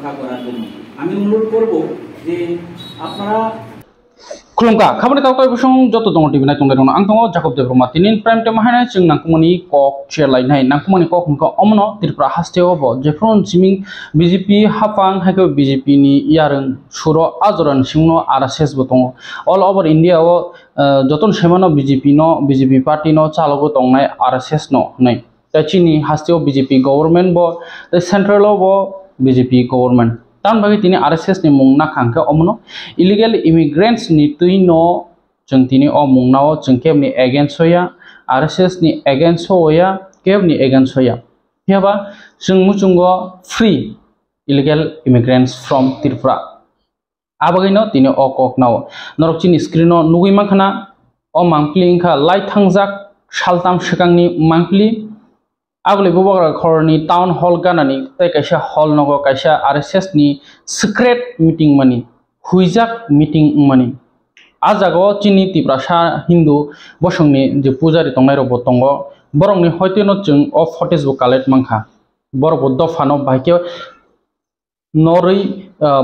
রক্ষা করার জন্য আমি অনুরোধ করব যে আপনারা खुलुमगा खामानि कावकाय बसं जत दङ टिभि नाय तंदे दङ आं दङ जाकब देब्रमा तिनिन प्राइम टाइम हायनाय जों नांकुमनि कक चेलायनाय नांकुमनि कक हमका अमनो त्रिपुरा हास्टेव ब जेफ्रन जिमिं बीजेपी हाफां हायको बीजेपी नि यारं सुरो आजरन सिंनो आरएसएस बो दङ ऑल ओवर इंडिया ओ जतन सेमानो बीजेपी पार्टी नो चालगो दंनाय आरएसएस नो नै ताचिनि हास्टेव बीजेपी गवर्नमेंट ब सेंट्रल ब बीजेपी गवर्नमेंट तान बागै तिनि आरएसएस नि मुंना खांखा अमनो इलीगल इमिग्रेंट्स नि तुइनो जों तिनि अ मुंनाव जों केबनि एगेन्स्ट होया आरएसएस नि एगेन्स्ट होया केबनि एगेन्स्ट होया हेबा जों मुजुंगो free illegal immigrants from Tripura आबागैनो तिनि अ ककनाव नरकचिनि स्क्रिनो नुगै माखना अ मांप्लि इंखा लाइ थांजाक सालताम सिगांनि मांप्लि आगले बबाग्रा खरनि टाउन हॉल गानानि तै कायसा हॉल नगो कायसा आरएसएस नि सिक्रेट मीटिंग मानि हुइजाक मीटिंग मानि आजागो चिनि तिप्रासा हिंदू बसंनि जे पुजारी तंनाय रबो तंगो बरंनि हयतेनो जों अ फटेज बो कालेक्ट मांखा बरबो दफानो बायके नरै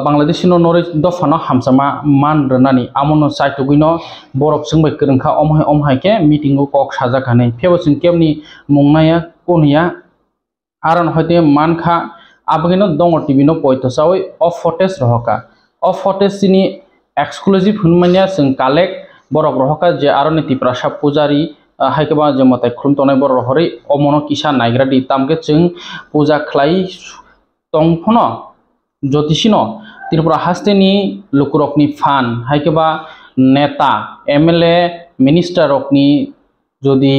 बांलादेशिनो नरै दफानो हामसामा मान रनानि आमनो साइटुगिनो बरफ जोंबाय करंखा अमहायके मीटिंग को कक साजाखानै फेबसिन केबनि मुंनाया कोनिया आरन हयते मानखा आबगिनो दङ टिभि नो पयतसावै अ फटेज रहका अ फटेज सिनि एक्सक्लूसिव हुनमानिया जों कालेक्ट बरफ रहका जे आरन तिप्रासा पुजारी हायकेबा जे मताय खुमतनाय बर रहरै अमनो किसा नायग्रादि तामके जों पूजा खलाई तंफनो ज्योतिषिनो त्रिपुरा हास्टेनि लुकुरकनि फान हायकेबा नेता एमएलए मिनिस्टर रकनि जदि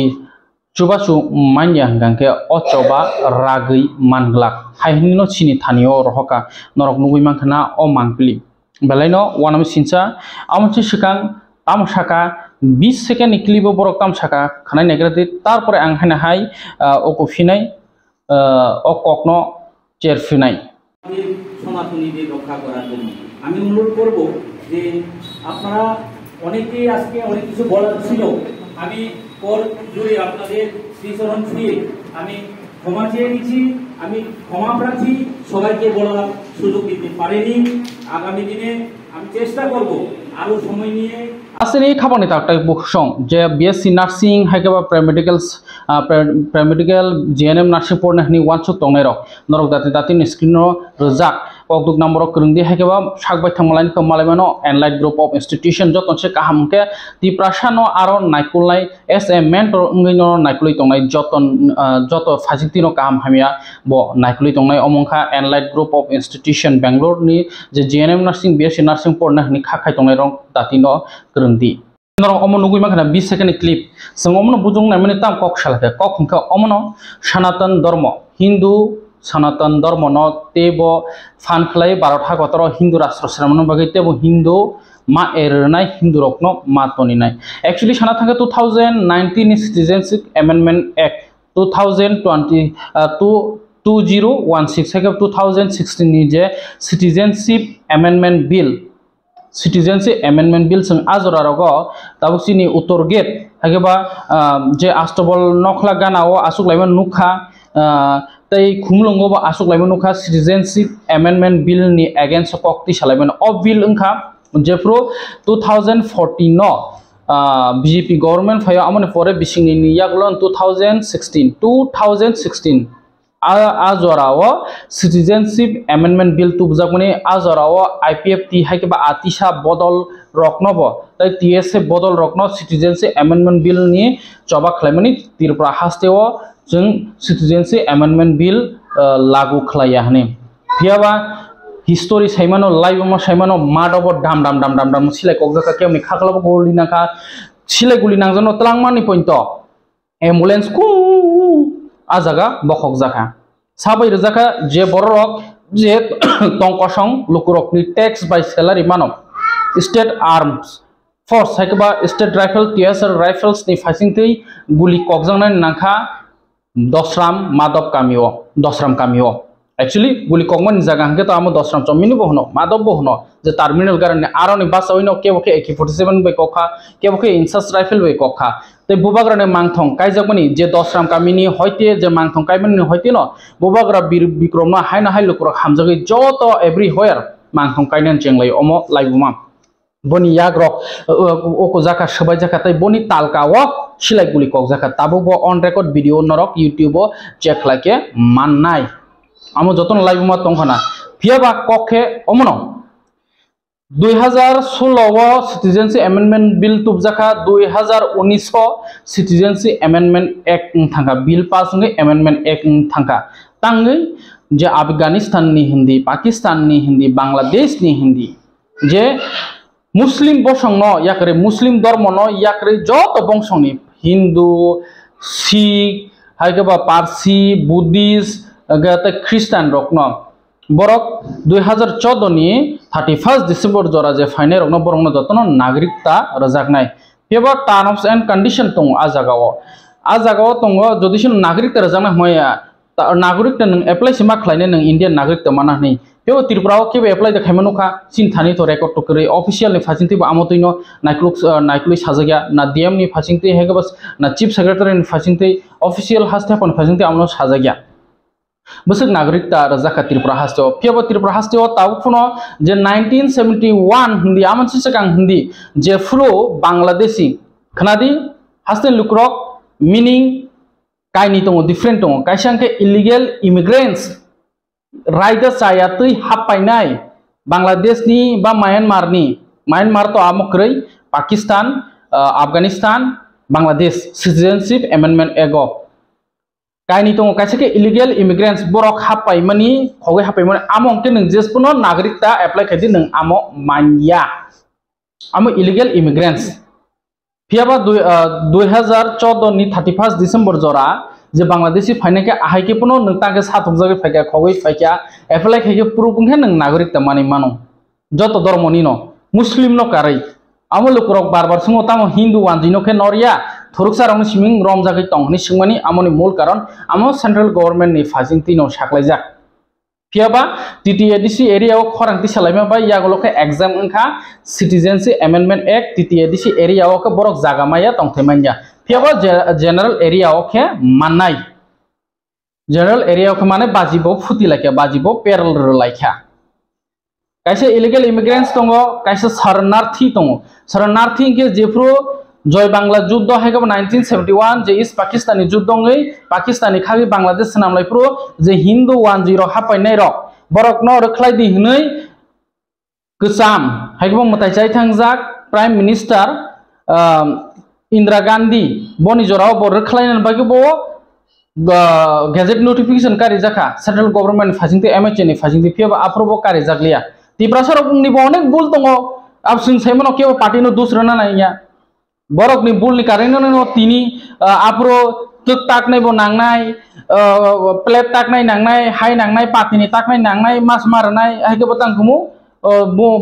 चुबाचु मान्या हंगांके अचबा रागै मानग्लाक हायनिनो चिनि थानियो रहका नरक नुगै मांखना अ मांप्लि बेलायनो वानाम सिनसा आमचे सिकां तामसाका 20 सेकेंड निक्लिबो बरक तामसाका खानाय नेग्रादि तारपरे आं हायना हाय अकफिनाय अककनो चेरफिनाय সনাতনীদের রক্ষা করার জন্য আমি অনুরোধ করব যে আপনারা অনেকেই আজকে অনেক কিছু বলার ছিল আমি পর জুড়ে আপনাদের শ্রীচরণ ছুঁয়ে আমি ক্ষমা চেয়ে নিচ্ছি আমি ক্ষমা প্রার্থী সবাইকে বলার সুযোগ দিতে পারিনি আগামী দিনে আমি চেষ্টা করব আরো সময় নিয়ে আসলে খাবানি তাকটাই বসং যে বিএসসি নার্সিং হাইকেবা প্রাইমেডিকেল জিএনএম নার্সিং পড়नायनि वानसु तंनाय रक नरक दाति स्क्रिनो रजाक अगदुक नम्बर करंदि हायकेबा सागबाय थांमालायनि कमालायमानो एनलाइट ग्रुप ऑफ इंस्टीट्यूशन जतनसे काहामके तिप्रासानो आरो नायकुलनाय एस ए मेंटर इंगैनो नायकुलै तंनाय जत फाजितिनो काहाम हामिया बो नायकुलै तंनाय अमंखा एनलाइट ग्रुप ऑफ इंस्टीट्यूशन बेंगलोरनि जे जीएनएम नार्सिं बीएससी नार्सिं पढ़नायनि खाखाय तंनाय रक दातिनो करंदि नरक अमन नुगै माखना 20 सेकेंड क्लिप जों अमन बुजुंनाय माने ताम कक सालाके कक हमका अमनो सनातन धर्म हिंदू सनातन धर्म न तेबो फान खलाय भारत हागतर हिंदू राष्ट्र श्रमन बागै तेबो हिंदू मा एरनाय हिंदू रकनो मा तनिनाय एक्चुअली साना थांगा 2019 नि सिटीजनशिप अमेंडमेंट एक्ट 2016 है 2016 नि जे सिटीजनशिप अमेंडमेंट बिल जों आजरारगो ताबुसिनि उत्तर गेट हागेबा जे आस्तबल नखला गानाओ आसुकलायमन नुखा तै खुमलंगोबा आसुकलायमन नुखा सिटीजनशिप अमेंडमेंट बिल नि अगेंस्ट कक्ति सालायमन अ बिल ओंखा जेफ्रो 2014 नो बीजेपी गवर्नमेंट फायो आमने परे बिसिंनि यागलन 2016 आजराव सिटीजनशिप अमेंडमेंट बिल तुबजाकनि आजराव आईपीएफटी हायकेबा आतिशा बदल रकनब तै टीएसए बदल रकन सिटीजनशिप अमेंडमेंट बिल नि चबा खलायमनि त्रिपुरा हास्टेव जों सिटीजनशिप अमेंडमेंट बिल लागू खलाया हने फियाबा हिस्टोरी साइमानो लाइव म साइमानो माडब दाम सिलाय कगजाका केमनि खाखलाबो गोलिनाका सिलाय गुलि नांजनो तलांमानि पॉइंट एम्बुलेंस कु आजागा बखक जाखा साबै रजाखा जे बररक जे टंकसं लुकुरकनि टैक्स बाय सैलारि मानब स्टेट आर्म्स फोर्स हायकेबा स्टेट राइफल टीएसआर राइफल्स नि फाइसिंथै गुलि कगजांनाय नांखा दसराम कामियो एक्चुअली गुली कॉमन जगह हंगे तो आम 10 राम चमिनी बहनो माधव बहनो जे टर्मिनल गारने आरोनी बास ओइनो केबोके AK-47 बै कखा केबोके इंसास राइफल बै कखा ते बुबाग्राने मांगथं काइजाकमनि जे 10 राम कामिनी हयते जे मांगथं काइमनि हयते न बुबाग्रा बीर बिक्रमना हायना हाय लुकुर हामजगै जतो एवरी होयर मांगथं काइनेन चेंगलै अमो लाइबुमा बनि याग्रक ओको जाका सबाय जाका तै बनि तालकाओ सिलाइ गुली कक जाका ताबो बो ऑन रिकॉर्ड वीडियो नरक यूट्यूब चेक लाके माननाय आमो जतन लाइबुमा तंखाना फियाबा कखे अमनो 2016 सिटीजनशिप अमेंडमेंट बिल तुबजाखा 2019 सिटीजनशिप अमेंडमेंट एक्ट थांगा बिल पास होंगे अमेंडमेंट एक्ट थांगा तांगै जे अफगानिस्तान नि हिंदी पाकिस्तान नि हिंदी बांग्लादेश नि हिंदी जे मुस्लिम बसंनो याकरे मुस्लिम धर्म नो याकरे जत बंशनि हिंदू सिख हायगबा पारसी बुद्धिस्ट गते ख्रिस्टान रकनो बरक 2014 नि 31 डिसेम्बर जरा जे फाइने रकनो बरंनो जतनो नागरिकता रजाकनाय पेबा टर्म्स एंड कंडीशन दं आ जागाव दङ जदिसिन नागरिकता रजाकना होया नागरिकता नों एप्लाइ सिमा खलायने नों इंडियन नागरिकता माना नै पेबा त्रिपुराव केबे एप्लाइ देखायमनुखा सिनथानि तो रेकर्ड टकरै ऑफिशियल नि फासिंति आमतैनो नाइक्लुक साजग्या ना डीएम नि फासिंति हेगबस ना चीफ सेक्रेटरी नि फासिंति ऑफिशियल हास्टेपन फासिंति आमनो साजग्या बसक नागरिकता रजाका त्रिपुरा हास्ते फेबो त्रिपुरा हास्ते ताबुनो जे 1971 हिंदी आमनसि सकां हिंदी जे फ्लो बांग्लादेशी खनादि हास्ते लुक्रक मीनिंग काइनि दङ डिफरेंट दङ काइसांके इलीगल इमिग्रेंट्स रायदा सायातै हापायनाय बांग्लादेशनि बा म्यांमार तो आमक्रै Pakistan Afghanistan Bangladesh citizenship amendment act काइनि दङ काइसाके इलीगल इमिग्रेंट्स बरक हापायमानि खगै हापायमानि आमंके नों जेसपुनो नागरिकता एप्लाइ खायदि नों आमो मानिया आमो इलीगल इमिग्रेंट्स फियाबा 2014 नि 31 डिसेम्बर जरा जे बांग्लादेशी फाइनाके आहायके पुनो नों ताके साथुक जगे फायका खगै फायका एप्लाइ खायके प्रुफुंखे नों नागरिकता मानि मानो जत धर्मनि न मुस्लिम न कारै आमो लुकुरक बार सुङो तामो हिंदू वानजिनो के नरिया थुरुकसारावनो सिमिं रमजागै तंगनि सिंमानि आमोनि मूल कारण आमो सेंट्रल गवर्नमेंट नि फाजिंति न साख्लायजाक फियाबा टीटीएडीसी एरियाव खरांति सालायमा बा यागलके एग्जाम ओंखा सिटीजनशिप अमेंडमेंट एक्ट टीटीएडीसी एरियाव के बरक जागामाया तंथैमानिया फियाबा जनरल एरियाव के माननाय जनरल एरियाव के माने बाजिबो फुति लायखा बाजिबो पेरल लायखा काइसे इलीगल इमिग्रेंट्स दङ काइसे शरणार्थी के जेफ्रो जय बांग्ला युद्ध हायगब 1971 जे इस पाकिस्तानी युद्ध गई पाकिस्तानी खागि बांग्लादेश नामलायफ्रो जे हिंदू 10 हापायनाय र बरक न रख्लायदि हनै गोसाम हायगब मतायचाय थांजाक प्राइम मिनिस्टार इंदिरा गांधी बनि जराव बर रख्लायनान बागि बो गैजेट नोटिफिकेशन कारि जाखा सेंट्रल गवर्नमेंट फाजिंति एमएचए नि फाजिंति फेबा अप्रूव कारि जागलिया तिब्रासर बुंनि बो अनेक बुल दङ आबसिं सायमनो केबो पार्टीनो दुसरना नायया बरक नि बुल नि कारेनो न तिनी आप्रो तक ताकनाय बो नांनाय प्लेट ताकनाय नांनाय हाय नांनाय पार्टीनि ताकनाय नांनाय मास मारनाय हायगो बतांगुमु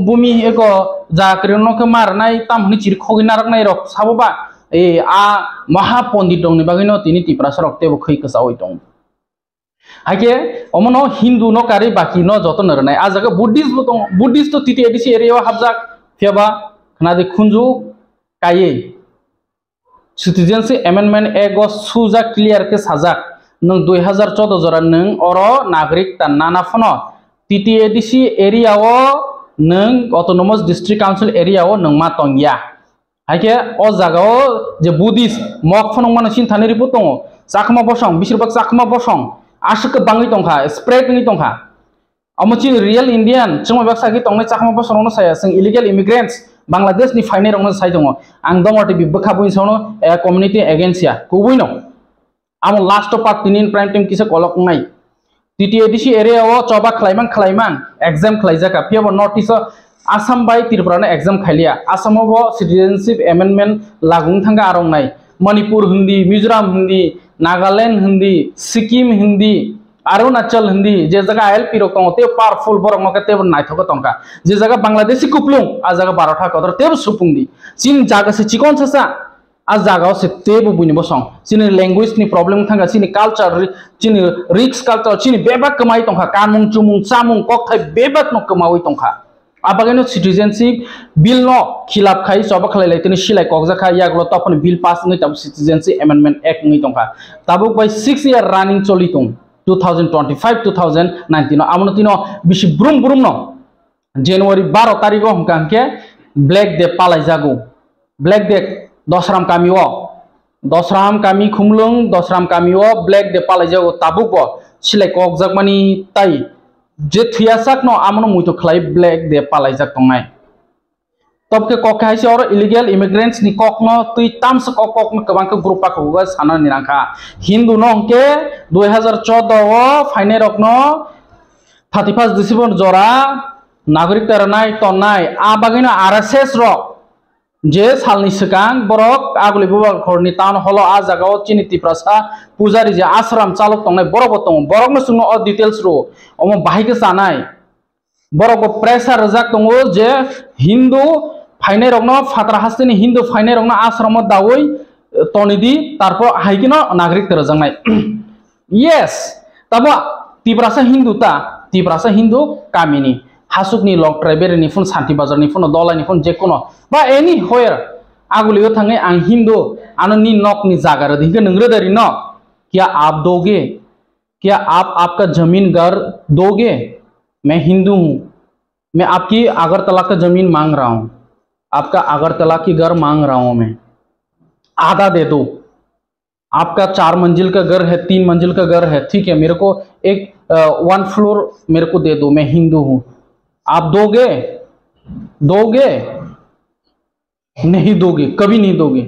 बुमि एको जाक्रेनो के मारनाय तामनि चिर खगि नारनाय रक साबोबा ए आ महापंडित दंनि बागैनो तिनी तिब्रासर तेबो खै कसावै दं हाके अमनो हिंदू न कारि बाकी न जतन रनाय आ जागा बुद्धिस्ट तो टीटीएडीसी एरियाव हाबजाक फेबा खनादि खुंजु काये सिटीजनशिप अमेंडमेंट एक्ट सुजा क्लियर के साजाक नों 2014 जरा नों अरो नागरिकता नानाफनो टीटीएडीसी एरियाव नों ऑटोनोमस डिस्ट्रिक्ट काउंसिल एरियाव नों मा तंगिया हाके अ जागाव जे बुद्धिस्ट मक फनं मानसिन थानि रिपोर्ट दङ चाखमा बसं बिसोरबा चाखमा बसं आशक बाङै तंखा स्प्रेड नि तंखा अमचि रियल इंडियन जों बाक्सागि तंनाय चाखमा बसंनो साया जों इलीगल इमिग्रेंट्स बांग्लादेश नि फाइने रंनो साइ दङ आं दङ टिभि बखाबुइ सावनो कम्युनिटी एजेंसिया कुबुइनो आम लास्ट पार्ट तिनिन प्राइम टाइम किसे कलक नाय टीटीएडीसी एरियाव चबा खलाइमां एग्जाम खलाइजाका फेबो नोटिस आसाम बाय त्रिपुरानो एग्जाम खालिया आसामाव सिटीजनशिप अमेंडमेंट लागुं थांगा आरंनाय मणिपुर हिंदी मिजोराम हिंदी नागालैंड हिंदी सिक्किम हिंदी अरुणाचल हिंदी जे जगह एलपी रक दङ ते पावरफुल बरंग के तेब नायथक तंका जे जगह बांग्लादेशी कुपलुं आ जगह 12 कदर तेब सुपुंदी चीन जागा से चिकन ससा आज जागाव से तेबो बुनि बसं चिनि लैंग्वेज नि प्रॉब्लम थांगा चिनि कल्चर चिनि रिक्स कल्चर चिनि बेबाक कमाई तंखा कानमुं चुमुं चामुं ककथाय बेबाक न कमावै तंखा आबागैनो सिटीजनशिप बिल न खिलाफ खाई सबा खलाय तिनि सिलाय ककजाखा यागलो तपन बिल पास नgai तब सिटीजनशिप अमेंडमेंट एक्ट नgai तंखा ताबुक बाय 6 ईयर रनिंग चली तं 2025 2019 आमनो तिनो बिसि ब्रुम ब्रुम न जनवरी 12 तारिख हमकांके ब्लैक डे पालाय जागो ब्लैक डे दसराम कामी खुमलुं दसराम कामिओ ब्लैक डे पालाय जागो ताबुक सिलाय ककजाक मानि ताई जे थुयासाक न आमनो मुइतो खलाय ब्लैक डे पालाय जाक तंनाय तब के कक हाइसे और इलीगल इमिग्रेंट्स नि कक न तुई तामस कक कक न कबां के ग्रुपा को साना निराखा हिंदू न के 2014 ओ फाइने रक न 31 दिसंबर जरा नागरिक तरनाय तनाय आ बागैनो आरएसएस रो जे सालनि सिगां बरक आगुलि बुबाखरनि टाउन हल आ जागाव चिनि तिप्रासा पुजारी जे आश्रम चालक तंनाय बरक दं बरक न सुनो अ डिटेल्स रो अम बाहायके जानाय बरक प्रेसार रजाक दंगो जे हिंदू फाइने रकनो फात्रा हास्तेनि हिंदू फाइने रकनो आश्रम दावै तनिदि तारपो हाइकिनो नागरिक तरजांनाय यस तब तिप्रासा हिंदू कामिनी हासुकनि लक ट्राइबेरनि फुन शांति बाजारनि फुन दलानि फुन जेकुनो बा एनी होयर आगुलियो थाङै आं हिंदू आननि नकनि जागार दिगे नंग्रोदारि न क्या आप दोगे क्या आप आपका जमीन घर दोगे मैं हिंदू हूं मैं आपकी अगरतला का जमीन मांग रहा हूं आपका अगरतला की घर मांग रहा हूं मैं आधा दे दो आपका 4 मंजिल का घर है 3 मंजिल का घर है ठीक है मेरे को एक 1 फ्लोर मेरे को दे दो मैं हिंदू हूं आप दोगे नहीं दोगे कभी नहीं दोगे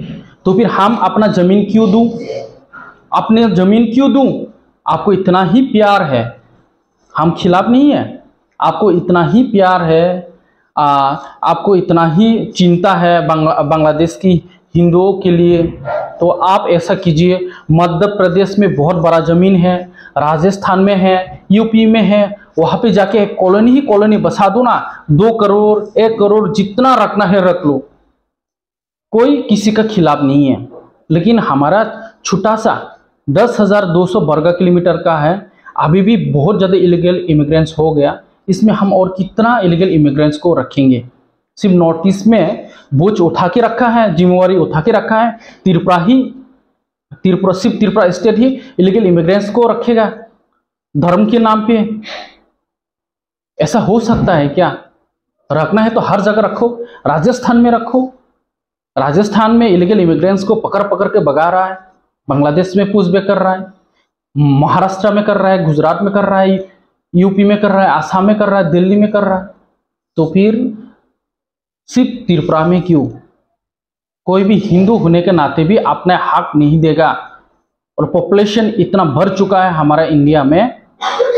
तो फिर हम अपना जमीन क्यों दूं अपने जमीन क्यों दूं आपको इतना ही प्यार है हम खिलाफ नहीं है आपको इतना ही प्यार है आपको इतना ही चिंता है बांग्लादेश की हिंदुओं के लिए तो आप ऐसा कीजिए मध्य प्रदेश में बहुत बड़ा जमीन है राजस्थान में है यूपी में है वहां पे जाके एक कॉलोनी ही कॉलोनी बसा दो ना 2 करोड़ 1 करोड़ जितना रखना है रख लो कोई किसी का खिलाफ नहीं है लेकिन हमारा छोटा सा 10,200 वर्ग किलोमीटर का है अभी भी बहुत ज़्यादा इलीगल इमिग्रेंट्स हो गया इसमें हम और कितना इलीगल इमिग्रेंट्स को रखेंगे सिर्फ नॉर्थ ईस्ट में बोझ उठा के रखा है जिम्मेवारी उठा के रखा है त्रिपुरा स्टेट ही इलीगल इमिग्रेंट्स को रखेगा धर्म के नाम पे ऐसा हो सकता है क्या रखना है तो हर जगह रखो राजस्थान में रखो राजस्थान में इलीगल इमिग्रेंट्स को पकड़ पकड़ के भगा रहा है बांग्लादेश में पूछबेक कर रहा है महाराष्ट्र में कर रहा है गुजरात में कर रहा है यूपी में कर रहा है आसाम में कर रहा है दिल्ली में कर रहा है तो फिर सिर्फ त्रिपुरा में क्यों कोई भी हिंदू होने के नाते भी अपने हक नहीं देगा और पॉपुलेशन इतना बढ़ चुका है हमारा इंडिया में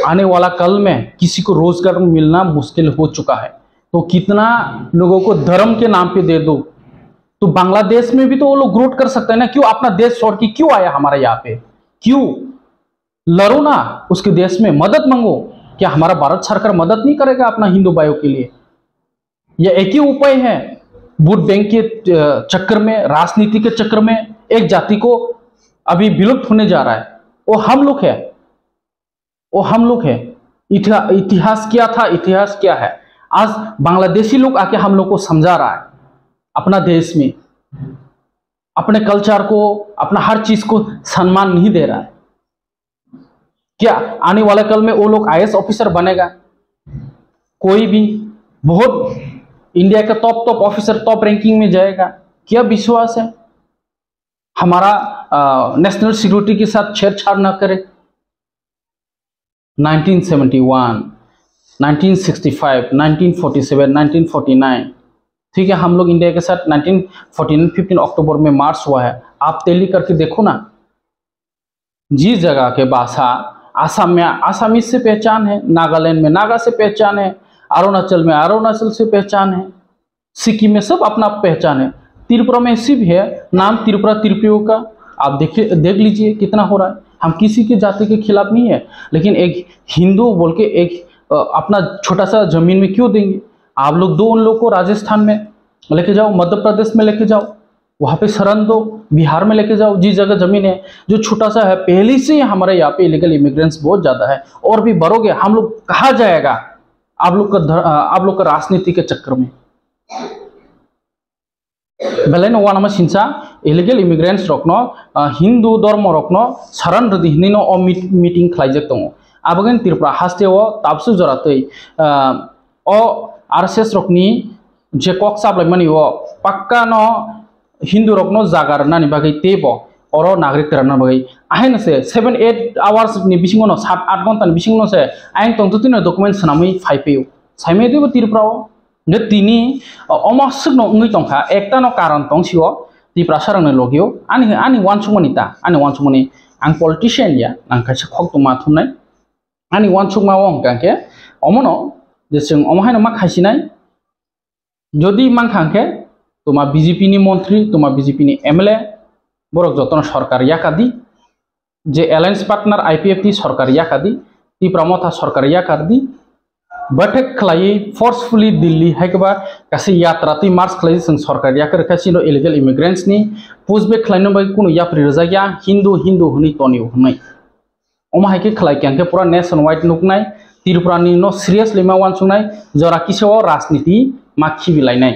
आने वाला कल में किसी को रोजगार मिलना मुश्किल हो चुका है तो कितना लोगों को धर्म के नाम पे दे दो तो बांग्लादेश में भी तो वो लोग ग्रोथ कर सकते हैं ना क्यों अपना देश छोड़ के क्यों आया हमारा यहाँ पे क्यों लड़ो ना उसके देश में मदद मांगो क्या हमारा भारत सरकार मदद नहीं करेगा अपना हिंदू भाइयों के लिए यह एक ही उपाय है वोट बैंक के चक्कर में राजनीति के चक्कर में एक जाति को अभी विलुप्त होने जा रहा है वो हम लोग है इतिहास क्या था इतिहास क्या है आज बांग्लादेशी लोग आके हम लोग को समझा रहा है अपना देश में अपने कल्चर को अपना हर चीज को सम्मान नहीं दे रहा है क्या आने वाले कल में वो लोग आईएएस ऑफिसर बनेगा कोई भी बहुत इंडिया का टॉप ऑफिसर टॉप रैंकिंग में जाएगा क्या विश्वास है हमारा नेशनल सिक्योरिटी के साथ छेड़छाड़ ना करे 1971 1965 1947 1949 ठीक है हम लोग इंडिया के साथ 1949 15 अक्टूबर में मार्च हुआ है आप टैली करके देखो ना जिस जगह के भाषा आसाम में आसामीज से पहचान है नागालैंड में नागा से पहचान है अरुणाचल में अरुणाचल से पहचान है सिक्किम में सब अपना पहचान है त्रिपुरा में सिर्फ है नाम त्रिपुरियों का आप देख लीजिए कितना हो रहा है हम किसी की जाति के खिलाफ नहीं है लेकिन एक हिंदू बोल के एक अपना छोटा सा जमीन में क्यों देंगे आप लोग दो उन लोग को राजस्थान में लेके जाओ मध्य प्रदेश में लेके जाओ वहाँ पे शरण दो, बिहार में लेके जाओ। जिस जगह जमीन है जो छोटा सा है, पहले से ही हमारे यहाँ पे इलीगल इमिग्रेंट्स बहुत ज्यादा है, और भी बढ़ोगे हम लोग कहाँ जाएगा आप लोग का राजनीति के चक्कर में। बेलाय नवा नामा सिंसा इलीगल इमिग्रेंट्स रखनो हिंदू धर्म रखनो शरण रदी हिनो ओ मीटिंग खालायजक दङ। आबगन त्रिपुरा हास्टेओ ताबसु जरातै ओ आरएसएस रखनी जे कक साबलायमानि ओ पक्का न हिंदू रखनो जागार नानि बागै तेबो और नागरिक तरना बागै आहेन से 7-8 आवर्स नि बिसिंग न 7-8 घंटा नि बिसिंग न से आइन तंतुतिनो डकुमेंट सनामै फाइपेउ साइमे देबो त्रिपुराओ ने तिनी अमासुक न उंगै तंखा एकता न कारण तंसिओ त्रिपुरा सरंनो लगियो आनि वानसुमनिता आनि वानसुमनि आं पॉलिटिशियन या आं खासे खक तुमा थुमनाय आनि वानसुमा वंकाके अमनो जे जों अमहायनो मा खासिनाय जदि मांखांके तुमा बीजेपी नि मंत्री तुमा बीजेपी नि एमएलए बरक जतन सरकार याकादी जे एलायंस पार्टनर आईपीएफ ती सरकार याकादी त्रिपुरा मथा सरकार याकादी बैठक खलाई फोर्सफुली दिल्ली हैकबा गासै यात्रा ती मार्च खलाई जों सरकार याकर खासिनो इलीगल इमिग्रेंट्स नि पुशबैक खलायनो बाय कुनु याप्रि रजाया हिंदू हनि तनि हनै अमा हाइके खलाई क्यांके पूरा नेशन वाइड नुकनाय त्रिपुरा नि नो सीरियसली मा वानसुनाय जरा किसेओ राजनीति मा खिबिलायनाय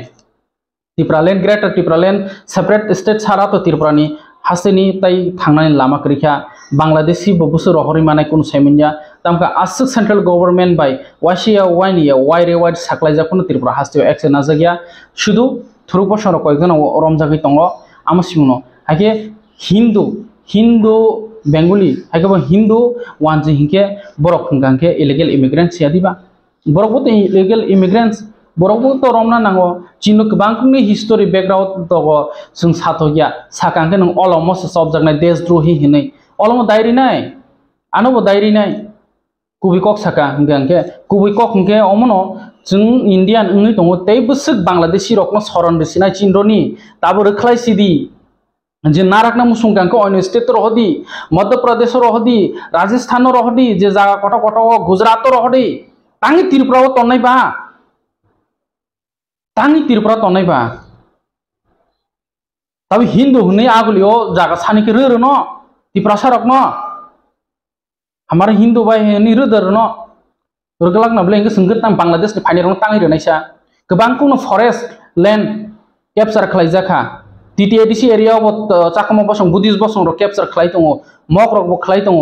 Tripuraland greater Tripuraland separate state सारा तो त्रिपुरानी हासेनी तई थांनाय लामा करिखा बांग्लादेशी बबुसु रहरि माने कुन सेमिन्या तमका आसुक सेंट्रल गवर्नमेंट बाय वासिया वाइनिया वाइरे वाइड साख्लाय जाखुन त्रिपुरा हास्टेओ एक्शन नाजागिया शुधु थुरु बसर कयजन रमजागै तंग आमसिमुनो हाके हिंदू बेंगली हाके हिंदू वानजि हिंके बरक खुंगांके इलीगल इमिग्रेंट्स यादिबा बरकबो इलीगल इमिग्रेंट्स बरकबो तो रमना नांगो चिनु गोबांनि हिस्टोरी बैकग्राउंड दङ जों साथगिया साकांके नों अलमस सब जगनाय देशद्रोही हिनै अलम दायरि नाय आनबो दायरि नाय कुबिकक साका हिंगांके कुबिकक हिंके अमनो जों इंडियान उंगै दङ तै बसुक बांग्लादेशी रकनो सरन रसिनाय चिनरनि ताबो रखलाय सिदि जे नाराकना मुसुंगांके अन्य स्टेट रहदी मध्य प्रदेश रहदी राजस्थान रहदी जे जागा कट गुजरात रहदी तांगि त्रिपुरा तन्नाय बा तांगि त्रिपुरा तन्नाय बा तब हिंदू हनै आगलियो जागा सानिके रर न त्रिपुरा सरक न हमारे हिंदू भाई हनै रदर न रगलाक न ब्लेंगे संगत तां बांग्लादेश नि फाइनेरन तांगि रनायसा गोबांखौनो forest land capture खालायजाखा TTADC area चाकमा बसं बुद्धिस्ट बसं रो कैप्चर खालाय दङ मकरकबो खालाय दङ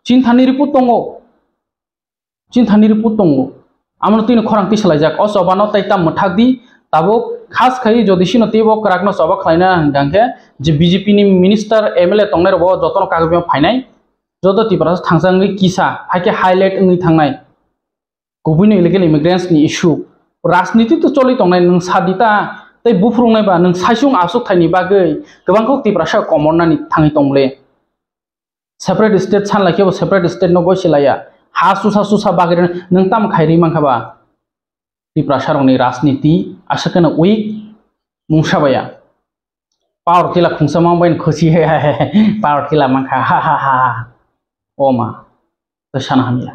चिन्थानि रिपोर्ट दङ आमनो तीन खरांति सलायजाक असबानो तैता मथागदी ताबो खास खाई जदिसिनो तेबो कराकनो सबा खायना गांके जे बीजेपी नि मिनिस्टर एमएलए तंनाय रबो जतन कागबे फाइनाय जदो तिब्रा थांजांगै किसा हाके हाइलाइट ओंगै थांनाय गुबुन इलीगल इमिग्रेंट्स नि इशू राजनीति तो चलि तंनाय नों सादिता तै बुफ्रुंनाय बा नों साइसुं आसुक थाइनि बागै गोबांखौ तिब्रासा कमरनानि थाङै तंले सेपारेट स्टेट सानलायकेबो सेपारेट स्टेट न गयसिलाया हा सुसा बागै नों ताम खायरि मांखाबा त्रिपुरा सरंनि राजनीति आसकनो उइक मुंसाबाया पावर टिला खुंसामा बाइन खुसि है पावर टिला मांखा हा ओमा तो साना हामिया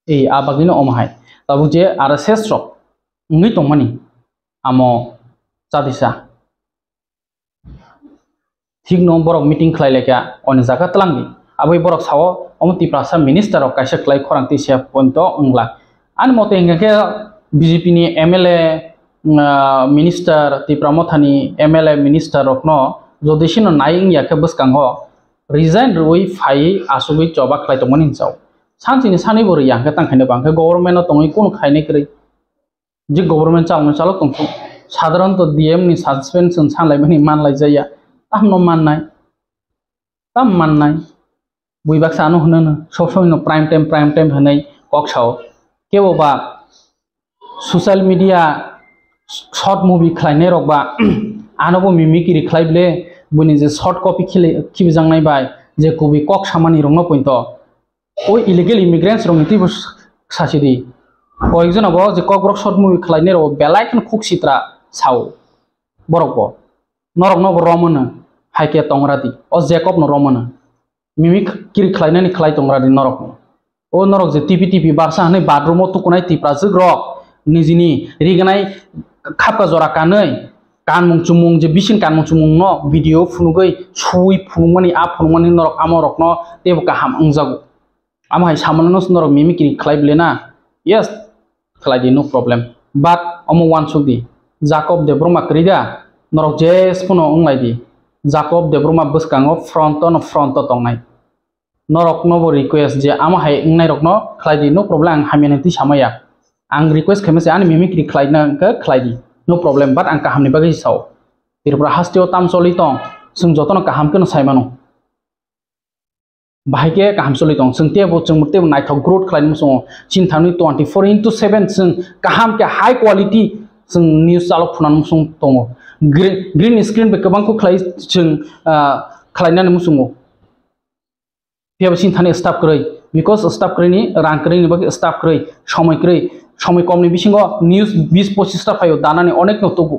ए आबागिनो ओमहाय ताबु जे आरएसएस रक उंगै तंमानि आमो चादिसा ठीक न बरक मीटिंग खलायलेका अन जागा तलांगि आबै बरक साव अम त्रिपुरा मिनिस्टर ऑफ काइसे खलाय खरांति से पॉइंट अंगला आन मते हिंगाके बीजेपी नि एमएलए मिनिस्टर त्रिपुरा मथानि एमएलए मिनिस्टर रकनो जदिसिनो नायिं याके बसकांगो रिजाइन रुई फाइ आसुगै जबा खलाय तंमोन हिंसाव सानसेनि सानै बोरै यांके तांखायनो बांके गवर्नमेंट तंगै कोन खायनै करै जे गवर्नमेंट चालनो तंखौ साधारणत डीएम नि सस्पेंशन सानलायमानि मानलाय जाया तामनो माननाय बुइबाक सानो होनो सब समय प्राइम टाइम होनै कक्साव केवबा सोशल मीडिया शॉर्ट मूवी खलायनाय रकबा आनबो मिमिक्री खलायब्ले बुनि जे शॉर्ट कॉपी खिबिजांनाय बाय जे कबि कक सामानि रंनो पॉइंट ओ इलीगल इमिग्रेंट्स रंनिति सासिदि कयजनाबो जे कक शॉर्ट मूवी खलायनाय रक बेलायखन खुक्सित्रा साव बरकबो नरकनो रमनो हाइके तंगरादि ओ जेकब न रमनो मिमिक्री खलायनायनि खलाय तंगरादि नरकनो ओ नरक जे टिपि बारसा हनै बाथरूमाव तुकुनाय तिप्रा जग्रक निजिनि रिगनाय खापका जरा कानै kanmung chumung je bisin kanmung chumung no video phunugoi sui phunumani a phunumani norok amorok no tebo kaham angjago amhai samano norok mimikri khlaible na yes khlaidi no problem but omo one sugdi Jacob de Broma krida norok jes puno onglaidi Jacob de Broma buskango front tongnai norok no bo request je amhai ngnai rok no khlaidi no problem ang hamianti samaya ang request khemase ani mimikri khlaina ka khlaidi no problem but ang kaham ni bagi saw tirpura hastio tam soli tong sung jotono kaham kono saimano bahike kaham soli tong sung tebo chungmute naithok growth khlain muso chin thani 24/7 sung kaham ke high quality sung news salok phunan muso tongo green screen be kabang ko khlai sung khlaina muso tebo chin thani staff krei because staff krei ni rang krei ni bagi staff krei সময় কম নি বিসিঙ্গ news 20-25টা ফাইও দানানি অনেক নতগু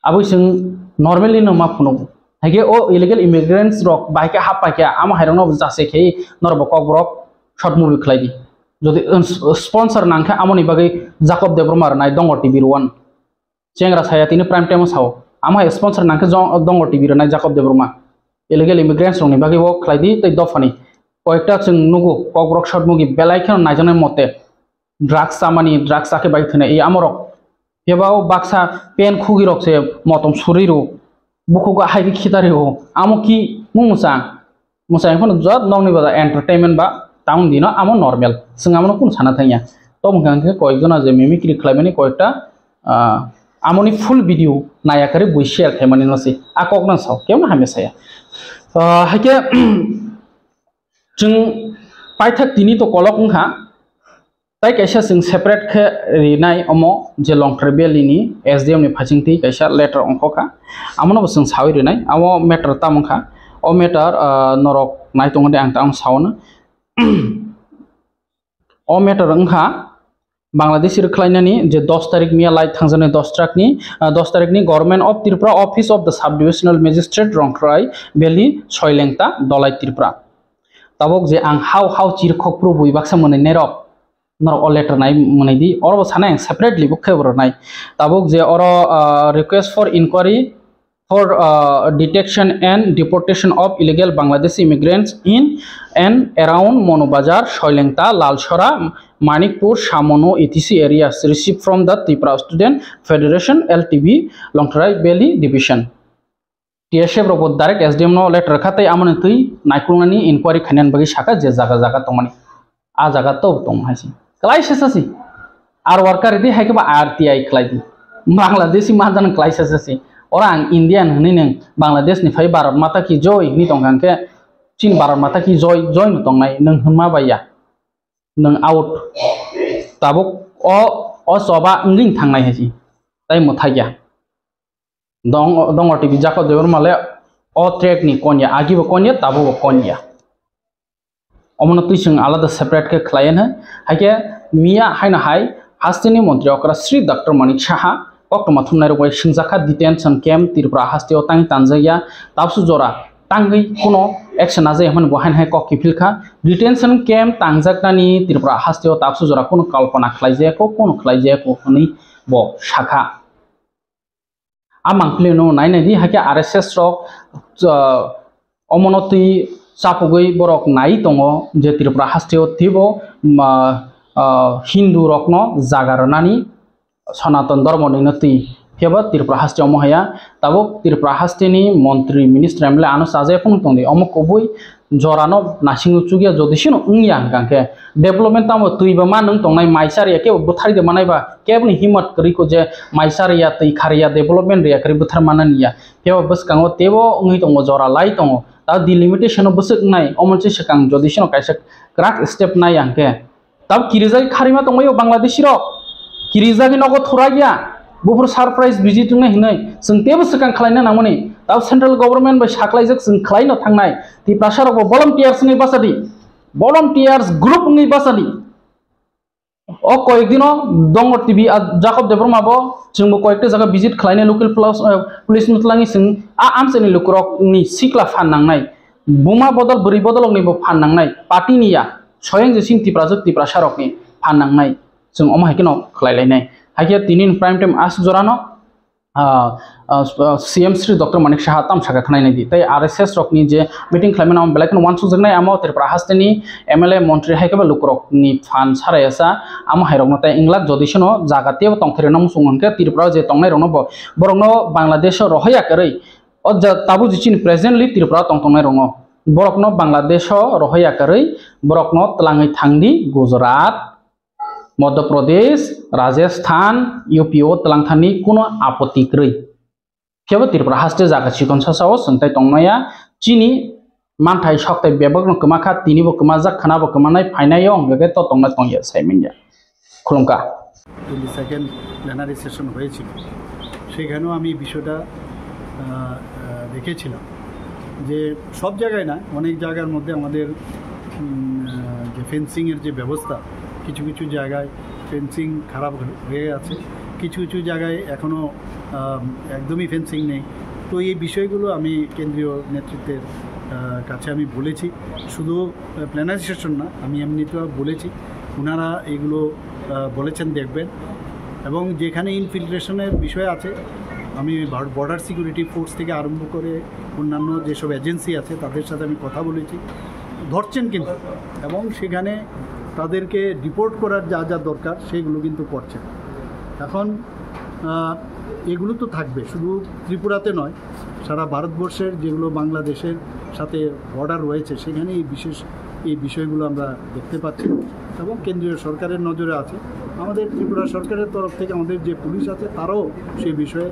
আবই जों normally ন মা ফুনগু হাইগে ও illegal immigrants rock বাইকে হাপ পাইকে আমা হাইরং জাসে খেই নরব Kokborok short movie খলাইদি যদি স্পন্সর নাংখা আমনি বাগै জাকব দেব্রমার নাই দঙ্গ টিভি 1 চেংরা সায়া তিনি প্রাইম টাইম সাও আমা স্পন্সর নাংখা দঙ্গ টিভি নাই জাকব দেব্রমা ইলিগেল ইমিগ্রেন্টস রংনি বাগै ও খলাইদি তৈ দফানি কয়েকটা जों নুগু ককব্রক শর্ট মুভি বেলাইখন নাইজনের মতে drugs amani drugs ake bai thene ei amorok hebao baksa pen khugi rok se motom suriro buku ga hai khitari ho amo ki musang phone jot nongni bada entertainment ba town dino amo normal sing amo kun sana thanya to mungkin ke koikjona je mimicry khlaimani koikta amoni full video nayakare boi share khaimani nasi akok na saw kem hame saya hake jeng paithak tini to kolok ungha তাই কাইসা जों separate खे रिनाय अमो जे लं ट्रेबेलिनि SDM नि फाचिंगति काइसा letter अंखखा आमनो जों सावि रिनाय आमो matter तामखा अ matter नरक नाय तंगदे आं तां सावनो अ मेटर अंखा बांग्लादेश रिख्लाइनानि जे 10 तारिख मिया लाइट थांजने 10 तारिखनि government of Tripura office of the sub divisional magistrate Rangthrai valley सयलेंता दलाय त्रिपुरा ताबक जे आं हाव चिरखकप्रो बुइबाक्सा मोननै रक नर अ लेटर नाय मोनैदि अरबो सानाय सेपारेटलि बुखैबर नाय ताबुक जे अर request for inquiry for detection and deportation of illegal Bangladeshi immigrants in and around Manubazar Shailengta लालसरा मानिकपुर सामनो ADC areas receive from the Tripura student federation LTB Langthrai valley division TSF रबो डायरेक्ट एसडीएम नो लेटर खातै आमने तै नायकुंनानि इंक्वायरी खानान बगै साका जे जागा तंमानि आ जागा तो दं हासि क्लाइसेससि आर वर्कर इदि हायकेबा आरटीआई क्लाइदि बांग्लादेशी माजान क्लाइसेससि और आं इंडियन हनि नों बांग्लादेश नि फाय भारत माता की जय नि दंगांके चीन भारत माता की जय न दंनाय नों हमा बाया नों आउट ताबो अ सबा इंगिं थांनाय हासि ताइ मथाया दंग टिभि जाखो देबर माले अ ट्रेक नि कोनिया आगिबो कोनिया ताबो कोनिया अमन तुइसं आलादा सेपारेट के क्लायन है हाके मिया हायना हाय हास्तिनि मंत्री अकरा श्री डॉक्टर मानिक साहा कक्टमा थुमनाय रबाय सिंजाखा डिटेंशन कैम्प त्रिपुरा हास्तियाव तांग तानजाया ताबसु जरा तांगै कोनो एक्शन आजे हमन बहान है ककि फिलखा डिटेंशन कैम्प तांजाकनानि त्रिपुरा हास्तियाव ताबसु जरा कोनो कल्पना खलायजायाको हनि ब शाखा आमांक्लेनो नायनायदि हाके आरएसएस रक अमनति चापुगै बरक नाय दङ जे त्रिपुरा हास्तियाव थिबो हिंदू रकनो जागारनानि सनातन धर्मनि नति फेबा त्रिपुरा हास्तियाव महाया ताबो त्रिपुरा हास्तिनि मंत्री मिनिस्टर एमले आनो साजे फुं तंदि अमक कबुय जरानो नासिंगु चुगिया जदिसिनो उंगिया गांके डेभलपमेंट तामो तुइबा मा नों तंनाय माइसारिया के बुथारि दे मानायबा केबनि हिम्मत करिको जे माइसारिया तै खारिया डेभलपमेंट रिया करि बुथार मानानिया फेबा बसकांगो तेबो उंगि दङ जरा लाई दङ ता डिलिमिटेशन बसक नाय अमनसे सकां जदिसिनो कायसा क्राक स्टेप नाय आंके तब किरिजाय खारिमा दंयो बांग्लादेशी र किरिजागि नगो थरागिया बुफुर सरप्राइज विजिट नै हिनै जों तेबो सकां खलायनो नामनि तब सेंट्रल गवर्नमेंट बाय साख्लायजक जों खलायनो थांनाय ति प्रासारक वॉलंटियर्स नै बासादि वॉलंटियर्स ग्रुप नै बासादि अ कयेक दिनो दंग टिभि जाकब देब्रमाबो जोंबो कयेकटा जागा विजिट खलायनो लोकल पुलिस नुतलाङि जों आमसेनि लुकरक नि सिक्ला फाननांनाय बुमा बदल बोरै बदलनिबो फाननांनाय पार्टीनिया स्वयं जे सिंति CM Sri Dr. Manik Saha tam saka khanai nai di tai RSS rok ni je meeting khlaimana am belakon wan sujaknai amo Tripura hasteni MLA Montri haikaba lukrok ni fan sarayasa am hairok na tai inglak jodishono jagate tongthire nam sungangke Tripura je tongnai rokno borokno Bangladesh rohaya karei o tabu jichin presently Tripura tongtongnai rokno borokno Bangladesh rohaya karei borokno tlangai thangdi Gujarat Madhya Pradesh, Rajasthan, UPO telangthani kuno apoti krei. Kebo Tripura haste jaga chikon sasao santai tongnaya chini manthai shoktai bebakno kemakha tini bo kemajak khana bo kemanai phainayo ongege to tongnai tongya saimenya. Khulungka. Delhi second plenary session হয়েছিল সেখানেও আমি বিষয়টা দেখেছিলাম যে সব জায়গায় না অনেক জায়গার মধ্যে আমাদের যে ফেন্সিংয়ের যে ব্যবস্থা কিছু কিছু জায়গায় ফেন্সিং খারাপ হয়ে আছে কিছু কিছু জায়গায় এখনও একদমই ফেন্সিং নেই তো এই বিষয়গুলো আমি কেন্দ্রীয় নেতৃত্বের কাছে আমি বলেছি শুধু প্ল্যানারি সেশন না আমি এমনিতেও বলেছি ওনারা এগুলো বলেছেন দেখবেন এবং যেখানে ইনফিল্ট্রেশনের বিষয় আছে আমি বর্ডার সিকিউরিটি ফোর্স থেকে আরম্ভ করে অন্যান্য যেসব এজেন্সি আছে তাদের সাথে আমি কথা বলেছি ধরছেন কিন্তু এবং সেখানে তাদেরকে ডিপোর্ট করার যা যা দরকার সেগুলো কিন্তু করছেন এখন এগুলো তো থাকবে শুধু ত্রিপুরাতে নয় সারা ভারতবর্ষের যেগুলো বাংলাদেশের সাথে বর্ডার রয়েছে সেখানে এই বিষয়গুলো আমরা দেখতে পাচ্ছি এবং কেন্দ্রীয় সরকারের নজরে আছে আমাদের ত্রিপুরা সরকারের তরফ থেকে আমাদের যে পুলিশ আছে তারাও সেই বিষয়ে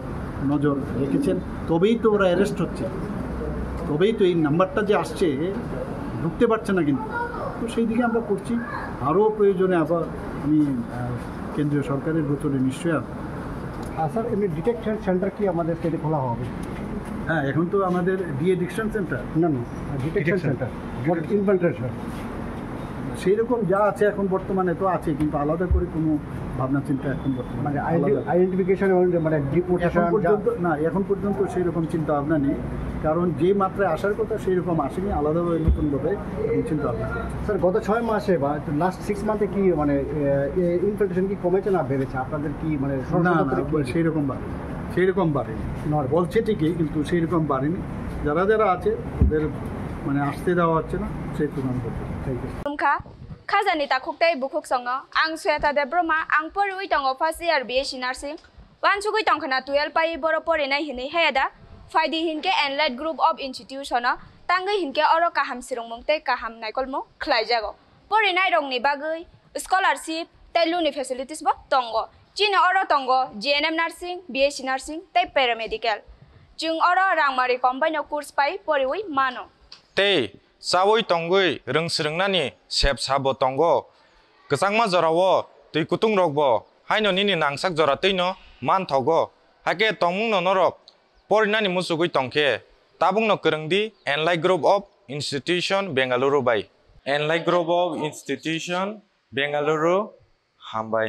নজর রেখেছেন তবেই তো ওরা অ্যারেস্ট হচ্ছে তবেই তো এই নাম্বারটা যে আসছে ঢুকতে পারছে না কিন্তু তো সেই দিকে আমরা করছি আরও প্রয়োজনে আবার আমি কেন্দ্রীয় সরকারের গোচরে নিশ্চয়ই আসবো স্যার এমনি ডিটেকশন সেন্টার কি আমাদের স্টেটে খোলা হবে হ্যাঁ এখন তো আমাদের ডিএডিকশন সেন্টার না ডিটেকশন সেন্টার ইনফিল্ট্রেশন সেই রকম যা আছে এখন বর্তমানে তো আছে কিন্তু আলাদা করে কোনো ভাবনা চিন্তা এখন বর্তমানে আইডেন্টিফিকেশন মানে ডিপোর্টেশন না এখন পর্যন্ত সেই রকম চিন্তা ভাবনা নেই কারণ যে মাত্রায় আসার কথা সেই রকম আসেনি আলাদাভাবে নতুনভাবে চিন্তা ভাবনা স্যার গত 6 মাসে বা লাস্ট 6 মান্থে কি মানে ইনফিল্ট্রেশন কি কমেছে না বেড়েছে আপনাদের কি মানে না সেই রকম বাড়েনি বলছে ঠিকই কিন্তু সেই রকম বাড়েনি যারা যারা আছে ওদের মানে আসতে দেওয়া হচ্ছে না সেই তুলনা করতে Khazani ta khuktai bukhuk songo ang sweta de broma ang porui tongo first year BSc nursing wan chugui tongkhana 12 pai boro pore nai hini heda faidi hinke enlight group of institution tangai hinke oro kaham sirung mongte kaham naikolmo khlai jago pore nai rong ni bagui scholarship tailuni facilities bo tongo china oro tongo GNM nursing BSc nursing tai paramedical chung oro rangmari combine course pai porui mano tei Sawoi tonggoi rengsrengnani sep sabo tonggo kesangma jorawo tui kutung rokbo haino nini nangsak jora tuino man thogo hake tongmung no norok porinani musugui tongke tabung no kerengdi Enlight Group of Institution Bengaluru bai Enlight Group of Institution Bengaluru hambai